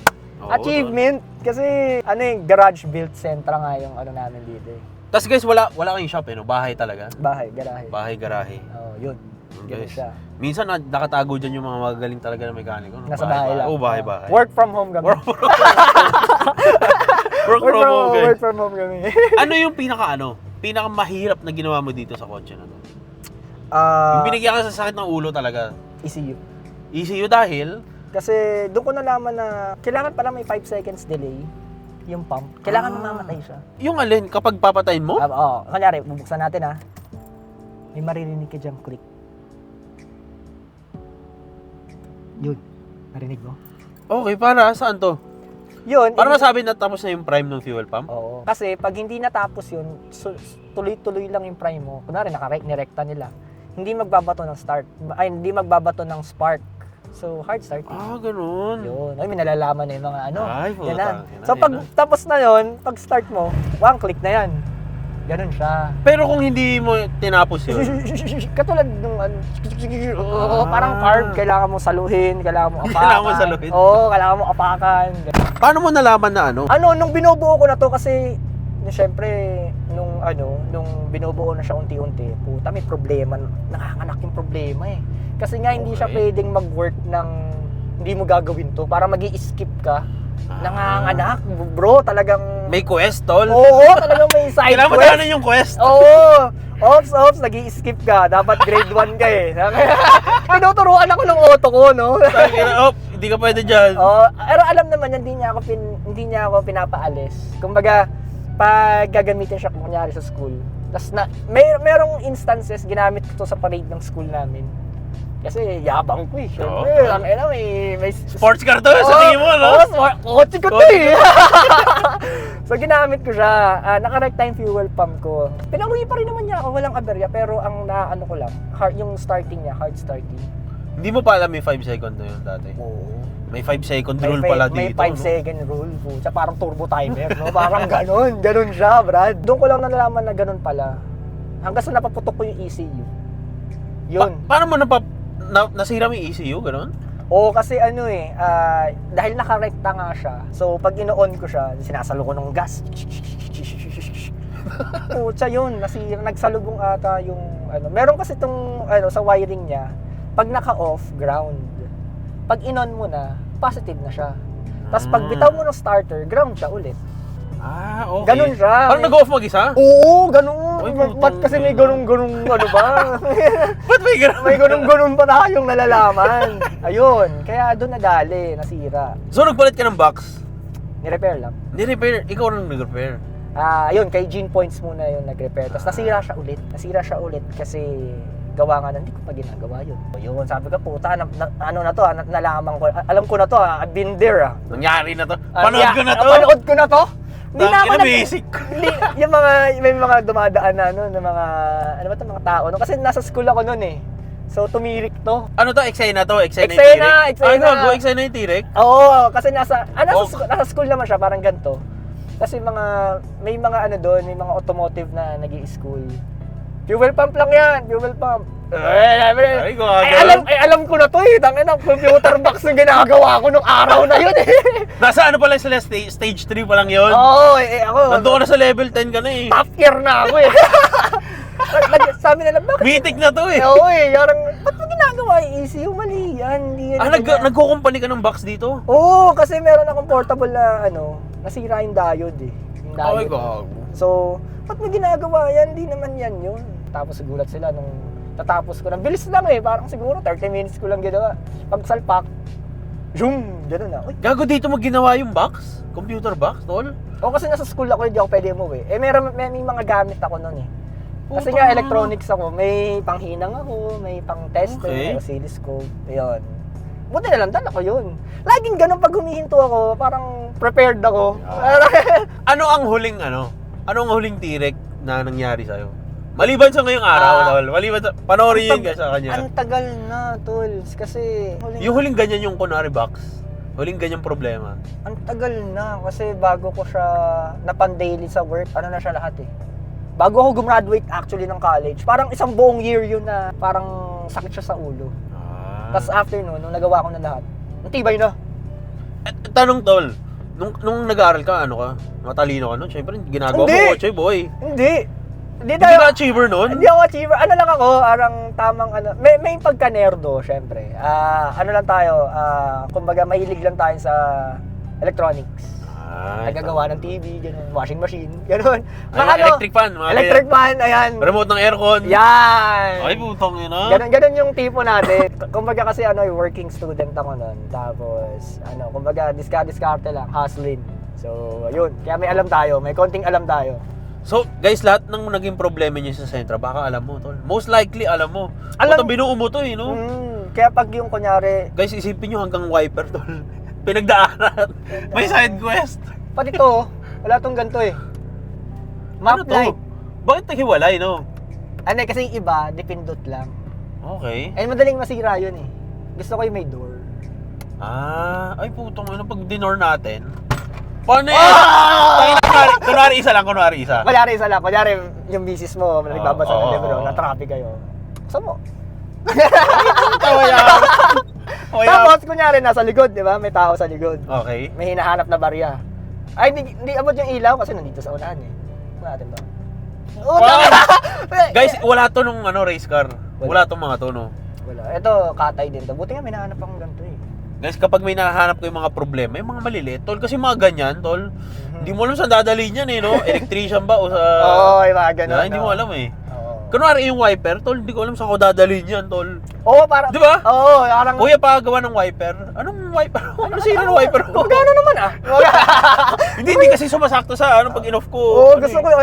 Achievement. Kasi garage built Sentra nga yung ano namin dito eh.
Tapos guys, wala kayong shop eh, no? Bahay talaga.
Bahay, garahe.
Bahay, garahe.
Oo, yun. Ganun
Guys,
siya.
minsan nakatago dyan yung mga magagaling talaga na mekaniko. No?
Nasa bahay lang.
Oo, bahay.
Work from home kami.
Work from home, guys.
Work from home kami.
Ano yung pinaka mahirap na ginawa mo dito sa kotse na to? Yung binigyan ka sa sakit ng ulo talaga.
ECU.
ECU dahil?
Kasi doon ko nalaman na kailangan pala may 5 seconds delay yung pump. Kailangan mamamatay siya.
Yung alin, kapag papatayin mo?
Kanyari, bubuksan natin May maririnig ka diyang click. Yun. Narinig mo?
Okay, para saan to?
Yun.
Para masabi na tapos na yung prime ng fuel pump?
Oo. Kasi pag hindi natapos yun, tuloy-tuloy lang yung prime mo. Kunwari, nirekta nila. Hindi magbabato ng start. Ay, hindi magbabato ng spark. So, hard start.
Ganun.
Yun. Ay, may nalalaman na yung mga ano.
Ay,
Yan na.
puta.
So, pag tapos na yun, pag start mo, one click na yan. Ganun siya.
Pero kung hindi mo tinapos yun,
Katulad nung parang carb, kailangan mo saluhin, kailangan mo apakan.
Kailangan mo saluhin?
Oo, kailangan mo apakan.
paano mo nalaman na ano?
Nung binubuo ko na to kasi siyempre nung binubuo na siya unti-unti, puta may problema, nanganganak yung problema eh. Kasi nga hindi siya pwedeng mag-work ng hindi mo gagawin to para magi-skip ka. Nanganganak, bro, talagang
May quest, tol?
Oo, talagang may side
Kailangan mo
quest.
daanan yung quest.
Oo. Ops, nag-i-skip ka. Dapat grade 1 ka eh. Tinuturuan ako ng auto ko, no?
Hindi ka pwede dyan.
Pero alam naman yan, hindi niya ako pinapaalis. Kumbaga, pag gagamitin siya kunyari sa school. Tapos merong instances, ginamit ko to sa parade ng school namin. Kasi yabang ko eh. Siyempre, may
Sports car to, sa tingin mo, no?
Kotse ko to eh. So, ginamit ko siya. Naka-rectime fuel pump ko. Pinauwi pa rin naman niya ako, walang aberya. Pero ang naano ko lang, yung starting niya, hard starting.
Hindi mo pa alam may 5 second na yun dati.
Oo.
May 5 second rule pala
May
dito,
5 second rule po. Sa parang turbo timer, no? Parang ganun siya, Brad. Doon ko lang nalalaman na ganun pala. Hanggang sa napaputok ko yung ECU. Yun.
Paano mo nasira mo yung ECU, gano'n?
Oo, kasi dahil nakarekta nga siya, so pag ino-on ko siya, sinasalo ko ng gas. Pucha yun, nagsalubong ata yung meron kasi itong sa wiring niya, pag naka-off, ground. Pag in-on mo na, positive na siya. Tapos pag bitaw mo ng starter, ground siya ulit.
Okay.
Ganun siya.
Parang nag-off mag-isa?
Oo, ganun.
Uy,
Ba't kasi may ganun ba?
Ba't may gano'n?
May ganun pa tayong nalalaman. Ayun, kaya doon nadali, nasira.
So, nagpalit ka ng box?
Ni-repair lang.
Ni-repair? Ikaw nang nag-repair?
Ayun, kay Gene Points muna yun nag-repair. Tapos nasira siya ulit kasi gawa nga hindi ko pa ginagawa yun. Yun, sabi ko, puta, nalaman ko. Alam ko na to, I've been there.
Nangyari na to? Panood ko na to?
Panood ko na to? Hindi na ako
basic.
Hindi, may mga dumadaan na ng mga, mga tao. No? Kasi nasa school ako noon eh. So, tumirik to.
Ano to? Eksena to? Eksena
Eksena,
yung T-Rex? Ano? Eksena yung T-Rex?
Oo, kasi nasa school naman siya, parang ganito. Kasi may mga doon, may mga automotive na nag-i-school. Fuel pump lang yan, fuel pump. Alam ko na to eh. Tangin ang computer box na ginagawa ko nung araw na yun eh.
Nasa ano pala sila? Stage 3 pa lang yun?
Oo, ako.
Nandun ka na sa level 10 ka na eh.
Top year na ako eh. sabi nila, bakit?
Mythic na to eh.
Oo eh, parang, ba't mo ginagawa yung ECU? Mali yan. Hindi yan. ganyan.
Nagko-company ka ng box dito?
Oo, kasi meron akong portable na, nasira yung diode eh. Yung
Ay,
diode.
gago.
So, ba't mo ginagawa yan? Hindi naman yan yun. Tapos gulat sila nung tatapos ko. Bilis lang eh, parang siguro 30 minutes ko lang ginawa. Pagsalpak, zoom, gano'n na. Uy.
Gago dito mo ginawa yung box? Computer box, tol?
O kasi nasa school ako, hindi ako pwede umuwi. Eh, may mga gamit ako nun eh. Kasi
Puta
nga
na.
electronics ako, may panghinang ako, may pang tester,
Okay.
may oscilloscope, ayun. Buti na lang, dala ko yun. Laging ganun pag humihinto ako, parang prepared ako.
Ano ang huling tirek na nangyari sa'yo? Maliban sa ngayong araw, tol. Maliban sa, panoorin yun guys sa kanya.
Ang tagal na, tools, kasi
Yung huling ganyan yung kunwari box. Huling ganyang problema.
ang tagal na, kasi bago ko siya napan-daily sa work, ano na siya lahat eh. Bago ako gumraduate actually ng college, parang isang buong year yun na parang sakit siya sa ulo. Tapos after nun, nung nagawa ko na lahat, ang tibay na.
Tanong tol, nung nag-aaral ka, ano ka? Matalino ka nun? Siyempre, ginagawa
Hindi.
mo kotse, boy.
Hindi
Hindi
tayo,
ka achiever nun?
hindi ako achiever. Ano lang ako, arang tamang may pagka-nerdo, syempre. Ano lang tayo, kumbaga mahilig lang tayo sa electronics. Nagagawa ng TV, gano'n, washing machine, gano'n.
Ay, electric fan, mga
Electric fan, ayan.
Remote ng aircon.
Yan!
Ay, putong yun ah.
Ganon yung tipo natin. Kumbaga kasi working student ako nun. Tapos, kumbaga diskarte lang, hustling. So, ayun. Kaya may alam tayo, may konting alam tayo.
So, guys, lahat ng naging problema niyo sa Sentra, baka alam mo, tol. Most likely, alam mo.
Alam-
Puta, binuo mo to, eh, no?
Kaya pag yung kunyari,
Guys, isipin nyo hanggang wiper, tol. Pinagdaanan. May side quest.
pati to, wala tong ganito eh.
Ano
Map
to?
light.
Bakit naghiwalay, no?
Kasi yung iba, dipindot lang.
Okay.
Eh, madaling masira yun eh. Gusto ko yung may door.
Ay, putong ano, pag dinor natin. Paano yan? Kunwari isa lang, kunwari isa.
Kunyari isa lang, kunyari yung misis mo, nagbabasa ng
oo,
libro,
oo.
na-traffic kayo. Gusto mo?
Kaya.
Tapos, kunyari, nasa likod, di ba? May tao sa likod.
Okay.
May hinahanap na barya. Ay, hindi abot yung ilaw kasi nandito sa unahan eh. Ano natin to?
Guys, wala to nung race car. Wala tong mga to, no?
Wala. Ito, katay din to. Buti nga may nahanap akong ganito eh.
Guys, kapag may nahanap ko yung mga problema, yung mga maliliit, tol, kasi mga ganyan, tol, hindi mo alam saan dadalhin yan, eh, no? Electrician ba o sa...
Oo, yung mga ganun.
Hindi mo alam, eh.
Oo.
Kunwari yung wiper, tol, hindi ko alam saan ko dadalhin yan, tol.
Oo, parang...
Di ba?
Oo, parang...
Kuya, pagawa ng wiper. Anong wiper? Ano sino ng wiper?
Magkano naman ah?
Hindi kasi sumasakto sa pag in-off ko.
Oo, gusto ko yung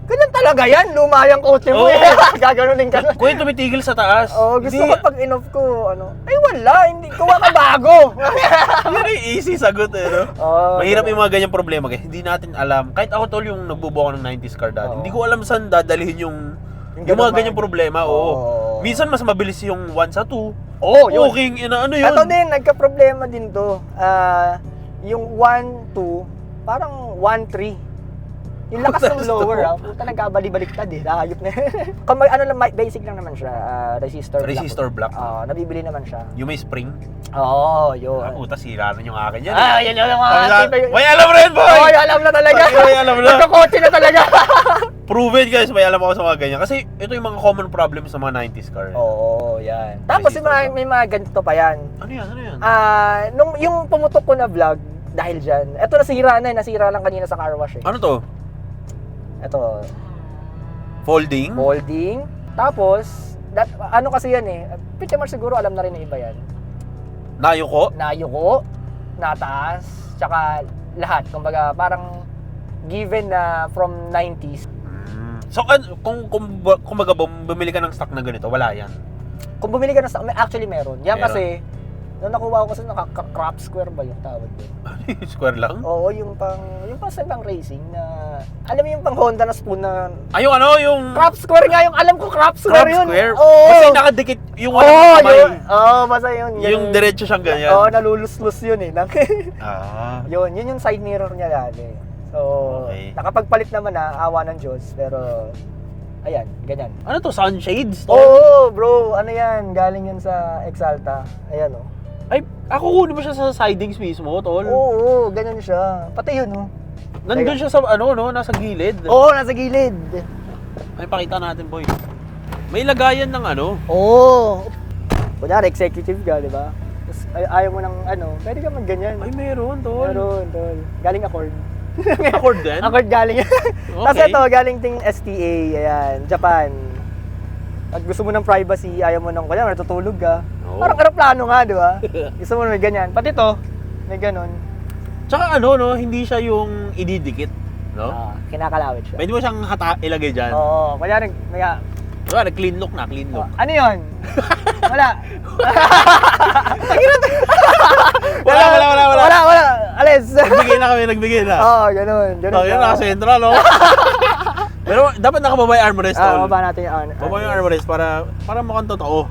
ganyan talaga yan. Luma yung kotse mo eh. Gaganunin ka na.
Kuya, tumitigil sa taas.
Oo, gusto
Hindi,
ko pag in-off ko, ay wala, hindi ko makabago.
Yan yung easy sagot, eh, no?
Oo,
Mahirap
diba?
yung mga ganyang problema, guys. Hindi natin alam. Kahit ako, tol, yung nagbubuo ako ng 90s car dati.
Oo.
Hindi ko alam saan dadalhin yung
ganun
mga ganyang problema. Oo.
Oo.
Minsan mas mabilis yung 1 sa 2.
Oo, yun.
King, ano yun?
Ito din, nagka-problema din to. Yung 1-2, parang 1-3. Yung lakas ng lower, puta nagkabali-baliktad eh. Hayop na. Kung lang, basic lang naman siya. Resistor block. Nabibili naman siya.
Yung may spring.
Oo, yun.
Puta, sira rin yung akin yan.
Yan yung mga tipo.
May alam rin, boy!
Oo, alam na talaga.
May alam na.
Nagkakotse na talaga.
Prove it, guys. May alam ako sa mga ganyan. Kasi ito yung mga common problems sa mga 90s car.
Oo, yan. Tapos may mga ganito pa yan.
Ano yan? Ano yan?
Nung yung pumutok ko na vlog, dahil dyan, eto nasira lang kanina sa car wash eh.
Ano to?
Ito,
Folding?
folding. Tapos, kasi yan eh, pretty much siguro alam na rin ng iba yan.
Nayuko?
Nayuko, nataas, tsaka lahat. Kumbaga, parang given na from 90s.
So, kumbaga bumili ka ng stock na ganito, wala yan.
Kung bumili ka ng stock, actually meron. Yan
Meron.
kasi, nung nakuha ko kasi crop square ba yung tawag doon?
Ano yung square lang?
Oo, yung pang sa pang racing na, alam mo yung pang Honda na spoon na,
Ay, yung
crop square nga yung, alam ko crop square
crop
yun.
square?
Oo.
Kasi nakadikit yung
Oo,
walang kamay.
basta yun.
Yung diretso siyang ganyan.
Oo, nalulus-lus yun eh.
Yun.
Yun yung side mirror niya dati. So,
Okay.
nakapagpalit naman awa ng Diyos, pero, ayan, ganyan.
Ano to? Sunshades?
Oo, bro, ano yan, galing yan sa Exalta. Ayan oh.
Ay, ako kunin mo siya sa sidings mismo, tol.
Oo, ganyan siya. Pati yun oh.
Nandun siya sa, nasa gilid.
Oo, nasa gilid.
Ay, pakita natin, boy. May lagayan ng ano.
Oo. Kunyari, executive ka, di ba? Tapos ayaw mo ng ano, pwede ka mag-ganyan.
Ay, meron, tol.
Meron, tol. Galing Accord.
Accord din?
Accord galing. Tapos
Okay.
ito, galing ting STA, ayan, Japan. At gusto mo ng privacy, ayaw mo ng, kunyari, natutulog ka.
Oo.
Parang aeroplano nga, di ba? Gusto mo may ganyan. Pati to, may ganon.
Tsaka ano, no, hindi siya yung ididikit, no?
Kinakalawit siya.
Pwede mo siyang ilagay dyan.
Oo, kunyari, may,
Wala, clean look na, clean look.
ano yun? Wala.
Wala.
Wala. Alis.
Nagbigay na.
Oo, ganun.
Oh, yun, naka sentral, no? Pero dapat nakababa yung armrest, tol.
Baba natin yung
Baba yung armrest para mukhang totoo.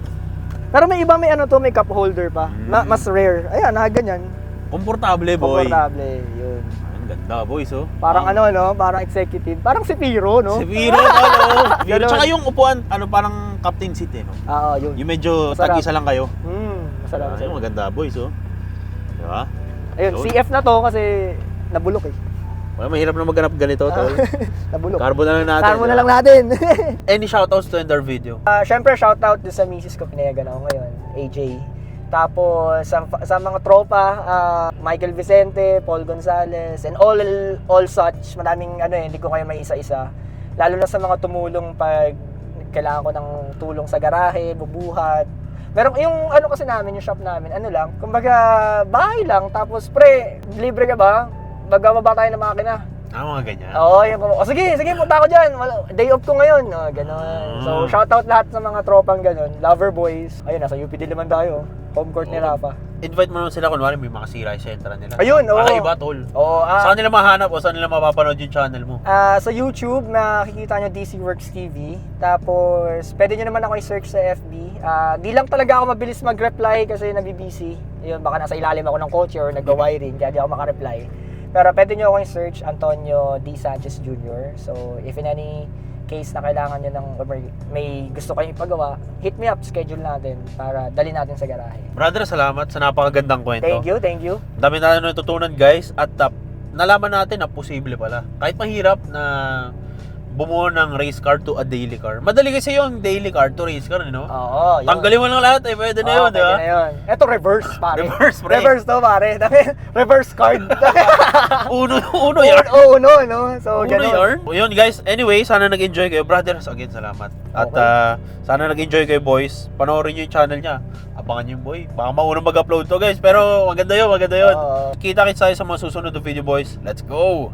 Pero may iba, may ano to, may cup holder pa. Mas rare. Ayan, ganyan.
Komportable, boy.
Komportable, yun.
Ang ganda, boys, oh.
Parang ano, no? Parang executive. Parang si Piro, no?
Si Viro, ano?
Ganun.
Tsaka yung upuan, ano, parang captain seat, eh, no?
Oo, yun.
Yung medyo
Masarap.
tag-isa lang kayo.
Masarap.
Ayun, maganda, boys, oh. Diba?
Ayun,
Yun.
CF na to kasi nabulok eh.
Wala, mahirap na maghanap ganito, tol.
Nabulok.
Carbo na lang natin.
Carbo na
diba?
lang natin.
Any shoutouts to end our video?
Siyempre, shoutout doon sa misis ko, pinayagan ako ngayon, AJ. Tapos, sa mga tropa, Michael Vicente, Paul Gonzalez, and all such, maraming hindi ko kayo may isa-isa. Lalo na sa mga tumulong pag kailangan ko ng tulong sa garahe, bubuhat. Pero yung kasi namin, yung shop namin, lang, kumbaga, bahay lang, tapos libre ka ba? Magbababa tayo ng makina.
Mga ganyan.
Oo, sige, punta ako dyan. Day off ko ngayon. Ganon. So, shoutout lahat sa mga tropang ganon. Lover boys. Ayun, nasa UP din naman tayo. Home court ni Rafa.
Invite mo naman sila, kunwari may makasira yung sentra nila.
Ayun, oo.
Kakaiba, tol.
Oo,
Saan nila mahanap o saan nila mapapanood yung channel mo?
sa YouTube, makikita nyo DC Works TV. Tapos, pwede nyo naman ako i-search sa FB. Di lang talaga ako mabilis mag-reply kasi nabibisi. Yun, baka nasa ilalim ako ng kotse or nag-wiring, kaya di ako makareply. Pero pwede nyo akong i-search Antonio D. Sanchez Jr. So, if in any case na kailangan nyo ng, may gusto kayong ipagawa, hit me up, schedule natin para dali natin sa garahe.
Brother, salamat sa napakagandang kwento.
Thank you.
Dami tayo natutunan, guys, at nalaman natin na posible pala. Kahit mahirap na bumuo ng race car to a daily car. Madali kasi yung daily car to race car, no?
Oo, yun.
Tanggalin mo lang lahat, pwede na yun, di ba?
Pwede na yun. Ito, reverse, pare.
Reverse, pre.
Reverse to, pare. Reverse card.
Uno yarn.
Oo, uno, no? So,
Uno
ganun.
yarn. Yun, guys. Anyway, sana nag-enjoy kayo. Brothers, again, salamat. At sana nag-enjoy kayo, boys. Panoorin nyo yung channel niya. Abangan nyo yung boy. Baka maunang mag-upload to, guys. Pero maganda yun.
Oo.
Kita-kits tayo sa mga susunod na video, boys. Let's go!